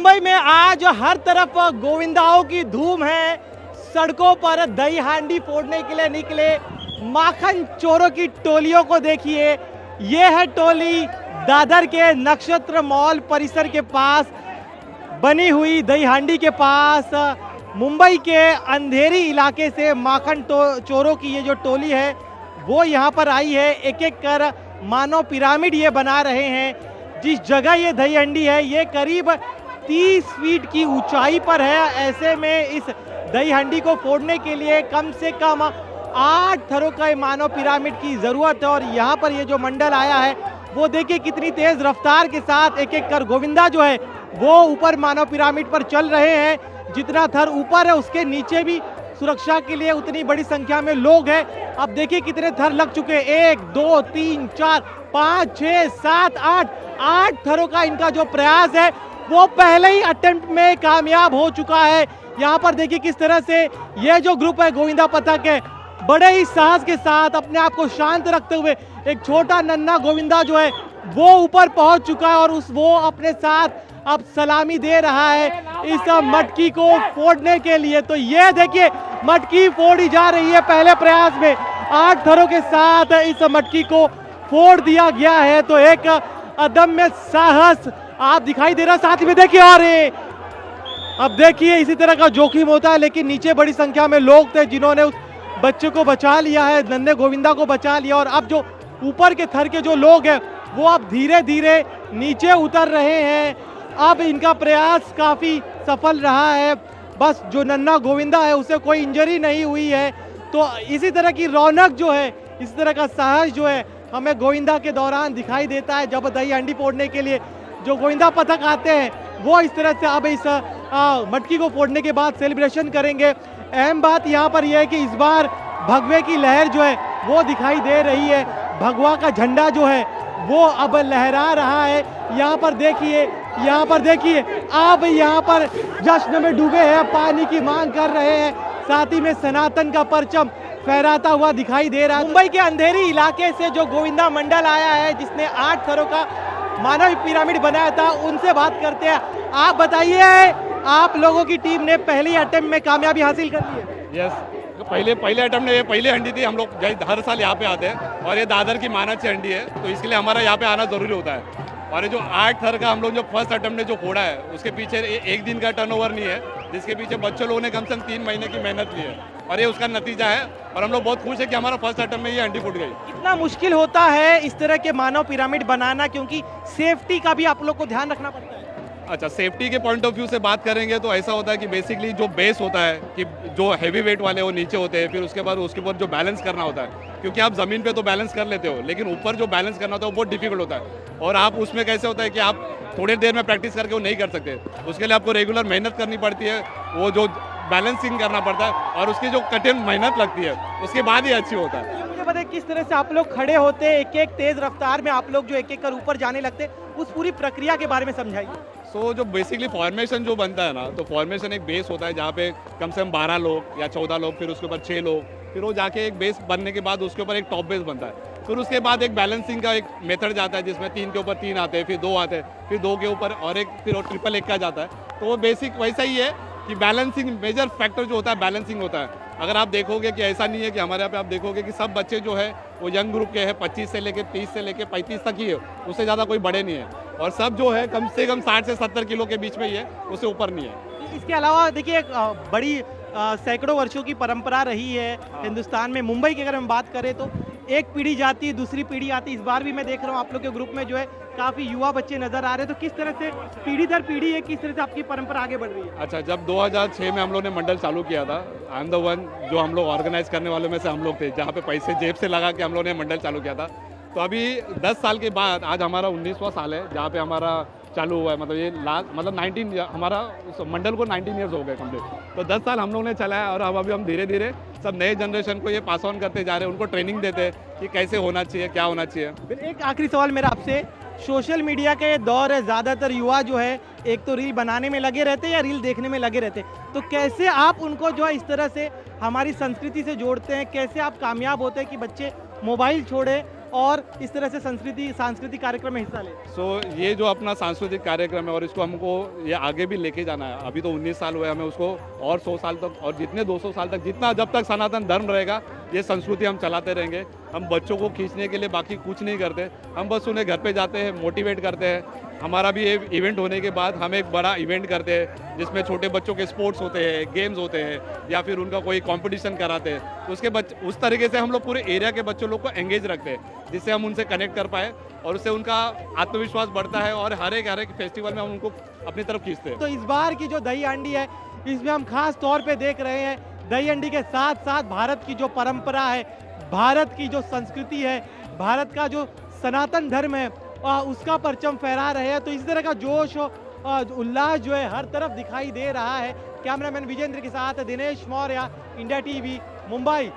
मुंबई में आज हर तरफ गोविंदाओं की धूम है। सड़कों पर दही हांडी फोड़ने के लिए निकले माखन चोरों की टोलियों को देखिए। ये है टोली दादर के नक्षत्र मॉल परिसर के पास बनी हुई दही हांडी के पास। मुंबई के अंधेरी इलाके से माखन चोरों की ये जो टोली है वो यहाँ पर आई है। एक एक कर मानव पिरामिड ये बना रहे हैं। जिस जगह ये दही हांडी है ये करीब 30 फीट की ऊंचाई पर है। ऐसे में इस दही हांडी को फोड़ने के लिए कम से कम 8 थरों का मानव पिरामिड की ज़रूरत है। और यहाँ पर ये जो मंडल आया है वो देखिए कितनी तेज़ रफ्तार के साथ एक एक कर गोविंदा जो है वो ऊपर मानव पिरामिड पर चल रहे हैं। जितना थर ऊपर है उसके नीचे भी सुरक्षा के लिए उतनी बड़ी संख्या में लोग हैं। अब देखिए कितने थर लग चुके हैं, 1 2 3 4 5 6 7 8 थरों का इनका जो प्रयास है वो पहले ही अटेम्प्ट में कामयाब हो चुका है। यहाँ पर देखिए किस तरह से ये जो ग्रुप है गोविंदा पथक है बड़े ही साहस के साथ अपने आप को शांत रखते हुए एक छोटा नन्हा गोविंदा जो है वो ऊपर पहुंच चुका है और वो अपने साथ अब सलामी दे रहा है इस मटकी को फोड़ने के लिए। तो ये देखिए मटकी फोड़ी जा रही है। पहले प्रयास में 8 थरों के साथ इस मटकी को फोड़ दिया गया है। तो एक अदम्य साहस आप दिखाई दे रहा साथ में देखिए। और अब देखिए इसी तरह का जोखिम होता है लेकिन नीचे बड़ी संख्या में लोग थे जिन्होंने उस बच्चे को बचा लिया है, नन्हे गोविंदा को बचा लिया। और अब जो ऊपर के थर के जो लोग हैं वो अब धीरे धीरे नीचे उतर रहे हैं। अब इनका प्रयास काफ़ी सफल रहा है। बस जो नन्हा गोविंदा है उसे कोई इंजरी नहीं हुई है। तो इसी तरह की रौनक जो है, इस तरह का साहस जो है हमें गोविंदा के दौरान दिखाई देता है। जब दही हांडी फोड़ने के लिए जो गोविंदा पथक आते हैं वो इस तरह से अब इस मटकी को फोड़ने के बाद सेलिब्रेशन करेंगे। अहम बात यहाँ पर यह है कि इस बार भगवे की लहर जो है वो दिखाई दे रही है। भगवा का झंडा जो है वो अब लहरा रहा है। यहाँ पर देखिए अब यहाँ पर जश्न में डूबे हैं, पानी की मांग कर रहे हैं। साथ ही में सनातन का परचम फहराता हुआ दिखाई दे रहा है। मुंबई के अंधेरी इलाके से जो गोविंदा मंडल आया है जिसने 8 थरों का मानव पिरामिड बनाया था उनसे बात करते हैं। आप बताइए आप लोगों की टीम ने पहले अटेम्प्ट में कामयाबी हासिल कर ली है? यस, पहले अटेम्प्ट में ये पहली हंडी थी। हम लोग हर साल यहाँ पे आते हैं और ये दादर की मानव से हंडी है तो इसके लिए हमारा यहाँ पे आना ज़रूरी होता है। और ये जो 8 थर का हम लोग जो फर्स्ट अटेम्प्ट ने जो फोड़ा है उसके पीछे एक दिन का टर्नओवर नहीं है, जिसके पीछे बच्चों लोगों ने कम से कम 3 महीने की मेहनत ली है और ये उसका नतीजा है। और हम लोग बहुत खुश है कि हमारा फर्स्ट अटेम्प्ट में ये हंडी फूट गई। कितना मुश्किल होता है इस तरह के मानव पिरामिड बनाना, क्योंकि सेफ्टी का भी आप लोग को ध्यान रखना पड़ता है? अच्छा, सेफ्टी के पॉइंट ऑफ व्यू से बात करेंगे तो ऐसा होता है कि बेसिकली जो बेस होता है कि जो हैवी वेट वाले वो नीचे होते हैं, फिर उसके बाद उसके ऊपर जो बैलेंस करना होता है, क्योंकि आप ज़मीन पे तो बैलेंस कर लेते हो लेकिन ऊपर जो बैलेंस करना होता है वो बहुत डिफिकल्ट होता है। और आप उसमें कैसे होता है कि आप थोड़ी देर में प्रैक्टिस करके वो नहीं कर सकते, उसके लिए आपको रेगुलर मेहनत करनी पड़ती है। वो जो बैलेंसिंग करना पड़ता है और उसकी जो कठिन मेहनत लगती है उसके बाद ही अच्छी होता है। मुझे पता है किस तरह से आप लोग खड़े होते हैं, एक एक तेज रफ्तार में आप लोग जो एक एक कर ऊपर जाने लगते हैं, उस पूरी प्रक्रिया के बारे में समझाइए। सो जो बेसिकली फॉर्मेशन जो बनता है ना, तो फॉर्मेशन एक बेस होता है जहाँ पे कम से कम 12 लोग या 14 लोग, फिर उसके ऊपर 6 लोग, फिर वो जाके एक बेस बनने के बाद उसके ऊपर एक टॉप बेस बनता है। फिर उसके बाद एक बैलेंसिंग का एक मेथड जाता है जिसमें 3 के ऊपर 3 आते हैं, फिर 2 आते हैं, फिर 2 के ऊपर और एक, फिर ट्रिपल एक का जाता है। तो वो बेसिक वैसा ही है कि बैलेंसिंग मेजर फैक्टर जो होता है बैलेंसिंग होता है। अगर आप देखोगे कि ऐसा नहीं है कि हमारे यहाँ पे आप देखोगे कि सब बच्चे जो है वो यंग ग्रुप के हैं, 25 से लेके 30 से लेके 35 तक ही है, उससे ज़्यादा कोई बड़े नहीं है। और सब जो है कम से कम 60 से 70 किलो के बीच में ही है, उससे ऊपर नहीं है। इसके अलावा देखिए एक बड़ी सैकड़ों वर्षों की परंपरा रही है हिंदुस्तान में। मुंबई की अगर हम बात करें तो एक पीढ़ी जाती है दूसरी पीढ़ी आती है। इस बार भी मैं देख रहा हूँ आप लोग के ग्रुप में जो है काफ़ी युवा बच्चे नजर आ रहे हैं। तो किस तरह से पीढ़ी दर पीढ़ी है, किस तरह से आपकी परंपरा आगे बढ़ रही है? अच्छा, जब 2006 में हम लोग ने मंडल चालू किया था, आई एम द वन जो हम लोग ऑर्गेनाइज करने वालों में से हम लोग थे, जहाँ पे पैसे जेब से लगा के हम लोग ने मंडल चालू किया था। तो अभी 10 साल के बाद आज हमारा 19वां साल है जहाँ पे हमारा चालू हुआ है। मतलब ये मतलब 19 हमारा मंडल को 19 ईयर्स हो गए कंप्लीट। तो 10 साल हम लोग ने चलाया और अब अभी हम धीरे धीरे सब नए जनरेशन को ये पास ऑन करते जा रहे हैं, उनको ट्रेनिंग देते हैं कि कैसे होना चाहिए, क्या होना चाहिए। एक आखिरी सवाल मेरा आपसे, सोशल मीडिया का ये दौर है, ज़्यादातर युवा जो है एक तो रील बनाने में लगे रहते हैं या रील देखने में लगे रहते हैं, तो कैसे आप उनको जो है इस तरह से हमारी संस्कृति से जोड़ते हैं, कैसे आप कामयाब होते हैं कि बच्चे मोबाइल छोड़े और इस तरह से सांस्कृतिक कार्यक्रम में हिस्सा लें। ये जो अपना सांस्कृतिक कार्यक्रम है और इसको हमको ये आगे भी लेके जाना है। अभी तो 19 साल हुए हमें, उसको और 100 साल तक और जितने 200 साल तक, जितना जब तक सनातन धर्म रहेगा ये संस्कृति हम चलाते रहेंगे। हम बच्चों को खींचने के लिए बाकी कुछ नहीं करते, हम बस उन्हें घर पे जाते हैं, मोटिवेट करते हैं। हमारा भी ये इवेंट होने के बाद हम एक बड़ा इवेंट करते हैं जिसमें छोटे बच्चों के स्पोर्ट्स होते हैं, गेम्स होते हैं या फिर उनका कोई कंपटीशन कराते हैं। तो उस तरीके से हम लोग पूरे एरिया के बच्चों लोग को एंगेज रखते हैं जिससे हम उनसे कनेक्ट कर पाए और उससे उनका आत्मविश्वास बढ़ता है और हर एक फेस्टिवल में हम उनको अपनी तरफ खींचते हैं। तो इस बार की जो दही हांडी है इसमें हम खास तौर पे देख रहे हैं दही हांडी के साथ साथ भारत की जो परंपरा है, भारत की जो संस्कृति है, भारत का जो सनातन धर्म है उसका परचम फहरा रहे हैं। तो इस तरह का जोश और उल्लास जो है हर तरफ दिखाई दे रहा है। कैमरामैन विजेंद्र के साथ दिनेश मौर्य, इंडिया टीवी, मुंबई।